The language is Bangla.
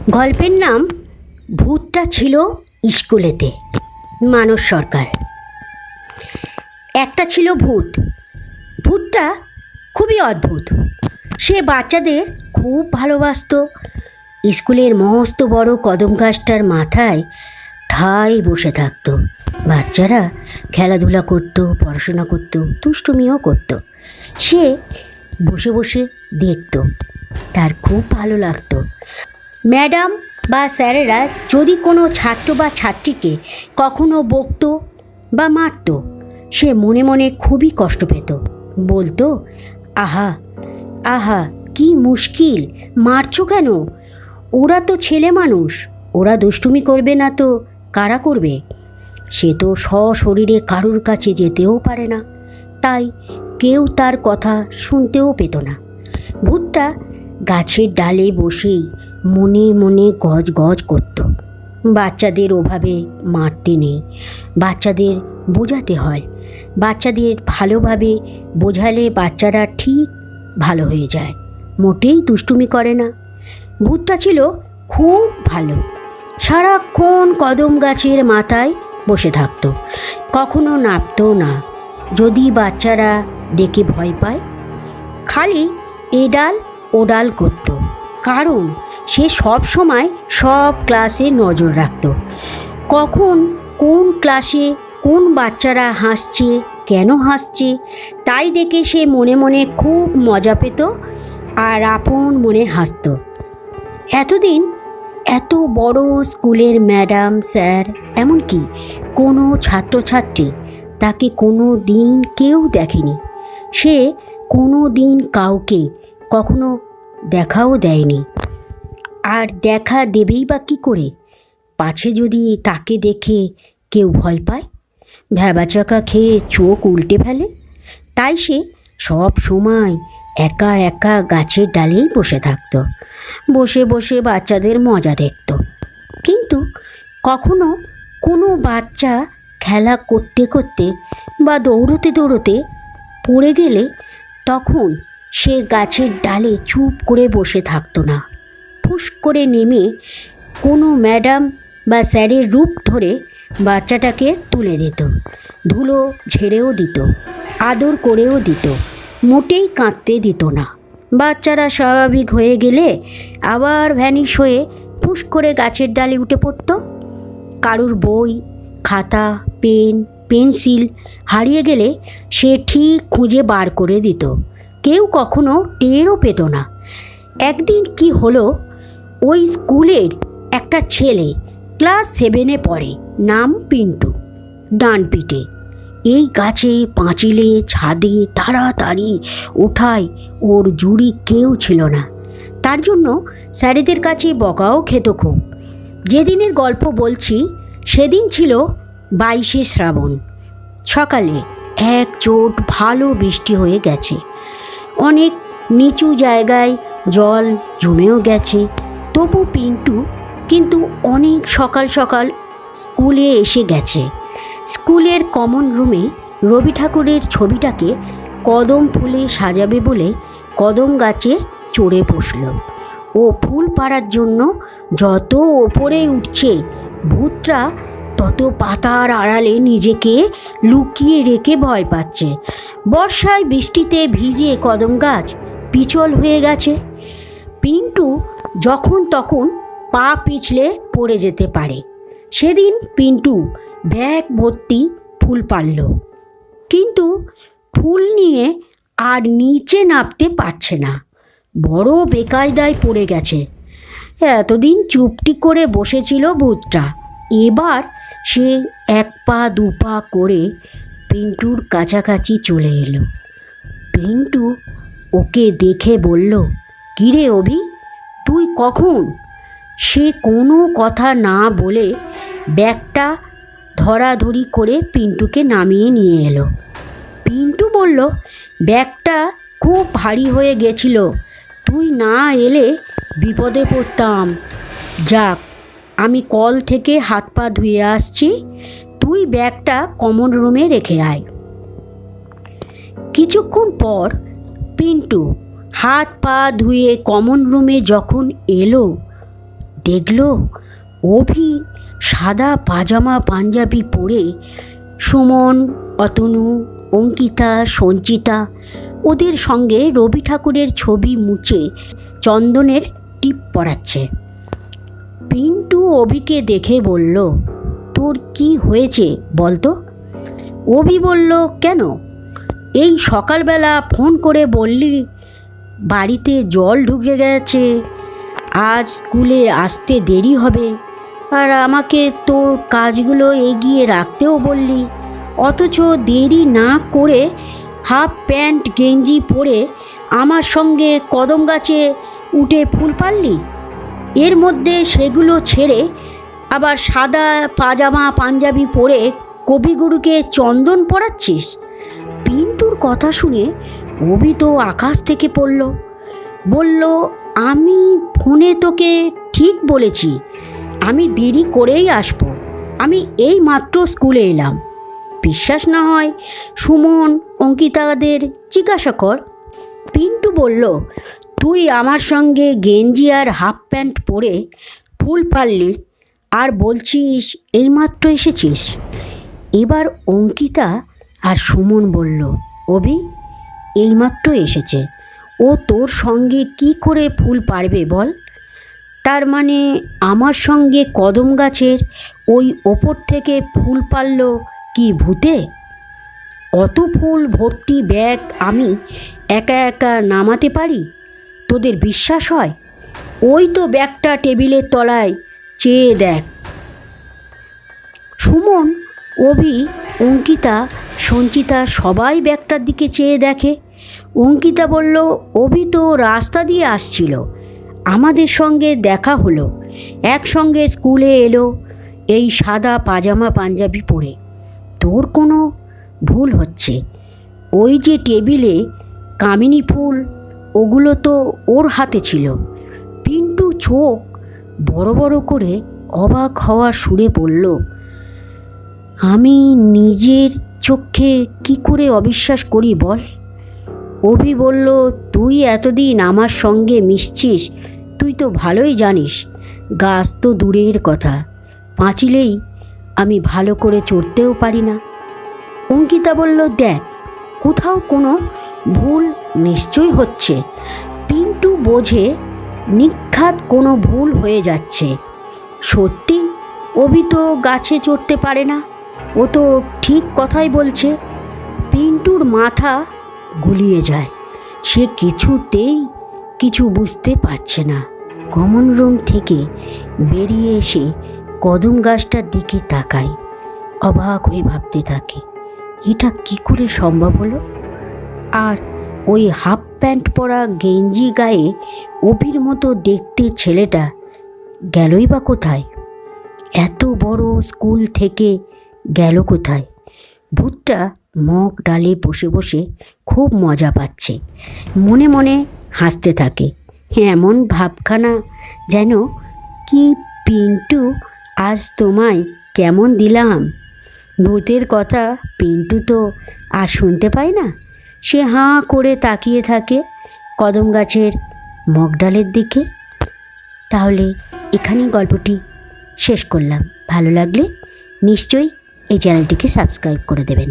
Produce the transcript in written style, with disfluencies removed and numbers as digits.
গল্পের নাম ভূতটা ছিল স্কুলেতে। মানস সরকার। একটা ছিল ভূত। ভূতটা খুবই অদ্ভুত। সে বাচ্চাদের খুব ভালোবাসত। স্কুলের মস্ত বড় কদম গাছটার মাথায় ঠায় বসে থাকত। বাচ্চারা খেলাধুলা করত, পড়াশোনা করত, দুষ্টুমিও করত। সে বসে বসে দেখত। তার খুব ভালো লাগতো। ম্যাডাম বা স্যারেরা যদি কোনো ছাত্র বা ছাত্রীকে কখনো বকতো বা মারত, সে মনে মনে খুবই কষ্ট পেত। বলতো, আহা আহা, কি মুশকিল, মারছো কেন? ওরা তো ছেলে মানুষ, ওরা দুষ্টুমি করবে না তো কারা করবে? সে তো সশরীরে কারুর কাছে যেতেও পারে না, তাই কেউ তার কথা শুনতেও পেত না। ভূতটা গাছের ডালে বসেই মনে মনে গজ গজ করত। বাচ্চাদের ওভাবে মারতে নেই, বাচ্চাদের বোঝাতে হয়। বাচ্চাদের ভালোভাবে বোঝালে বাচ্চারা ঠিক ভালো হয়ে যায়, মোটেই দুষ্টুমি করে না। ভূতটা ছিল খুব ভালো। সারাক্ষণ কদম গাছের মাথায় বসে থাকতো, কখনো নামতো না। যদি বাচ্চারা ডেকে ভয় পায়, খালি এডাল ওডাল করত, কারণ সে সব সময় সব ক্লাসে নজর রাখত। কখন কোন ক্লাসে কোন বাচ্চারা হাসছে, কেন হাসছে, তাই দেখে সে মনে মনে খুব মজা পেত আর আপন মনে হাসত। এতদিন এত বড় স্কুলের ম্যাডাম, স্যার, এমনকি কোনো ছাত্রছাত্রী তাকে কোনো দিন কেউ দেখেনি। সে কোনো দিন কাউকে কখনো দেখাও দেয়নি। আর দেখা দেবেই বা কী করে? পাছে যদি তাকে দেখে কেউ ভয় পায়, ভ্যাবাচাকা খেয়ে চোখ উল্টে ফেলে। তাই সে সব সময় একা একা গাছের ডালেই বসে থাকত, বসে বসে বাচ্চাদের মজা দেখত। কিন্তু কখনো কোনো বাচ্চা খেলা করতে করতে বা দৌড়তে দৌড়তে পড়ে গেলে তখন সে গাছের ডালে চুপ করে বসে থাকতো না। ফুস করে নেমে কোনো ম্যাডাম বা স্যারের রূপ ধরে বাচ্চাটাকে তুলে দিত, ধুলো ঝেড়েও দিত, আদর করেও দিত, মোটেই কাঁদতে দিত না। বাচ্চারা স্বাভাবিক হয়ে গেলে আবার ভ্যানিশ হয়ে ফুস করে গাছের ডালে উঠে পড়ত। কারুর বই, খাতা, পেন, পেন্সিল হারিয়ে গেলে সে ঠিক খুঁজে বার করে দিত। কেউ কখনো টেরও পেত না। একদিন কি হলো, ওই স্কুলের একটা ছেলে ক্লাস 7-এ পড়ে, নাম পিন্টু, ডানপিটে। এই গাছে, পাঁচিলে, ছাদে তাড়াতাড়ি ওঠায় ওর জুড়ি কেউ ছিল না। তার জন্য স্যারেদের কাছে বকাও খেত খুব। যেদিনের গল্প বলছি সেদিন ছিল 22শে শ্রাবণ। সকালে একজোট ভালো বৃষ্টি হয়ে গেছে। অনেক নিচু জায়গায় জল জমেও গেছে। তবু পিন্টু কিন্তু অনেক সকাল সকাল স্কুলে এসে গেছে। স্কুলের কমন রুমে রবি ঠাকুরের ছবিটাকে কদম ফুলে সাজাবে বলে কদম গাছে চড়ে বসল। ও ফুল পাড়ার জন্য যত ওপরে উঠছে, ভূতটা তত পাতার আড়ালে নিজেকে লুকিয়ে রেখে ভয় পাচ্ছে। বর্ষায় বৃষ্টিতে ভিজে কদম গাছ পিছল হয়ে গেছে। পিন্টু যখন তখন পা পিছলে পড়ে যেতে পারে। সেদিন পিন্টু ব্যাগ ভর্তি ফুল পারল, কিন্তু ফুল নিয়ে আর নিচে নামতে পারছে না। বড় বেকায়দায় পড়ে গেছে। এতদিন চুপটি করে বসেছিল ভূতটা, এবার সে 1 পা 2 পা করে পিন্টুর কাছাকাছি চলে এলো। পিন্টু ওকে দেখে বলল, কিরে অভি, তুই কখন? সে কোনো কথা না বলে ব্যাগটা ধরাধরি করে পিন্টুকে নামিয়ে নিয়ে এলো। পিন্টু বলল, ব্যাগটা খুব ভারী হয়ে গেছিল, তুই না এলে বিপদে পড়তাম। যাক, আমি কল থেকে হাত পা ধুয়ে আসছি, তুই ব্যাগটা কমন রুমে রেখে আয়। কিছুক্ষণ পর পিন্টু হাত পা ধুয়ে কমন রুমে যখন এলো, দেখলো অভি সাদা পাজামা পাঞ্জাবি পরে সুমন, অতনু, অঙ্কিতা, সঞ্চিতা ওদের সঙ্গে রবি ঠাকুরের ছবি মুছে চন্দনের টিপ পড়াচ্ছে। পিন্টু অভিকে দেখে বলল, তোর কি হয়েছে বলতো? অভি বলল, কেন? এই সকালবেলা ফোন করে বললি বাড়িতে জল ঢুকে গেছে, আজ স্কুলে আসতে দেরি হবে, আর আমাকে তোর কাজগুলো এগিয়ে রাখতেও বললি, অথচ দেরি না করে হাফ প্যান্ট গেঞ্জি পরে আমার সঙ্গে কদম গাছে উঠে ফুল পারলি, এর মধ্যে সেগুলো ছেড়ে আবার সাদা পাজামা পাঞ্জাবি পরে কবিগুরুকে চন্দন পরাচ্ছিস। পিন্টুর কথা শুনে অভি তো আকাশ থেকে পড়ল। বলল, আমি ফোনে তোকে ঠিক বলেছি, আমি দেরি করেই আসবো, আমি এই মাত্র স্কুলে এলাম। বিশ্বাস না হয় সুমন, অঙ্কিতাদের জিজ্ঞাসা কর। পিন্টু বলল, তুই আমার সঙ্গে গেঞ্জি আর হাফ প্যান্ট পরে ফুল পারলি আর বলছিস এইমাত্র এসেছিস। এবার অঙ্কিতা আর সুমন বলল, অভি এইমাত্র এসেছে, ও তোর সঙ্গে কি করে ফুল পারবে বল? তার মানে আমার সঙ্গে কদম গাছের ওই ওপর থেকে ফুল পারল কি ভূতে? অত ফুল ভর্তি ব্যাগ আমি একা একা নামাতে পারি? তোদের বিশ্বাস হয়? ওই তো ব্যাগটা টেবিলের তলায়, চেয়ে দেখ। সুমন, অভি, অঙ্কিতা, সঞ্চিতা সবাই ব্যাগটার দিকে চেয়ে দেখে। অঙ্কিতা বলল, অভি তো রাস্তা দিয়ে আসছিল, আমাদের সঙ্গে দেখা হলো, একসঙ্গে স্কুলে এলো এই সাদা পাজামা পাঞ্জাবি পরে। তোর কোনো ভুল হচ্ছে, ওই যে টেবিলে কামিনী ফুল, ওগুলো তো ওর হাতে ছিল। পিন্টু চোখ বড় বড় করে অবাক হওয়ার সুরে বলল, আমি নিজের চোখে কি করে অবিশ্বাস করি বল? অভি বলল, তুই এতদিন আমার সঙ্গে মিশছিস, তুই তো ভালোই জানিস গাছ তো দূরের কথা, পাঁচিলেই আমি ভালো করে চড়তেও পারি না। অঙ্কিতা বলল, দেখ কোথাও কোনো ভুল নিশ্চয়ই হচ্ছে। পিন্টু বোঝে নিখাত কোনো ভুল হয়ে যাচ্ছে। সত্যি অভি তো গাছে চড়তে পারে না, ও তো ঠিক কথাই বলছে। পিন্টুর মাথা গুলিয়ে যায়, সে কিছুতেই কিছু বুঝতে পারছে না। কমন রুম থেকে বেরিয়ে এসে কদম গাছটার দিকে তাকায়, অবাক হয়ে ভাবতে থাকে, এটা কি করে সম্ভব হলো? আর ওই হাফ প্যান্ট পরা গেঞ্জি গায়ে অভির মতো দেখতে ছেলেটা গেলই বা কোথায়? এত বড় স্কুল থেকে গেল কোথায়? ভূতটা মগ ডালে বসে বসে খুব মজা পাচ্ছে, মনে মনে হাসতে থাকে। এমন ভাবখানা যেন, কি পিন্টু আজ তোমায় কেমন দিলাম? ভূতের কথা পিন্টু তো আর শুনতে পায় না, সে হাঁ করে তাকিয়ে থাকে কদম গাছের মগডালের দিকে। তাহলে এখানেই গল্পটি শেষ করলাম। ভালো লাগলে নিশ্চয়ই এই চ্যানেলটিকে সাবস্ক্রাইব করে দেবেন।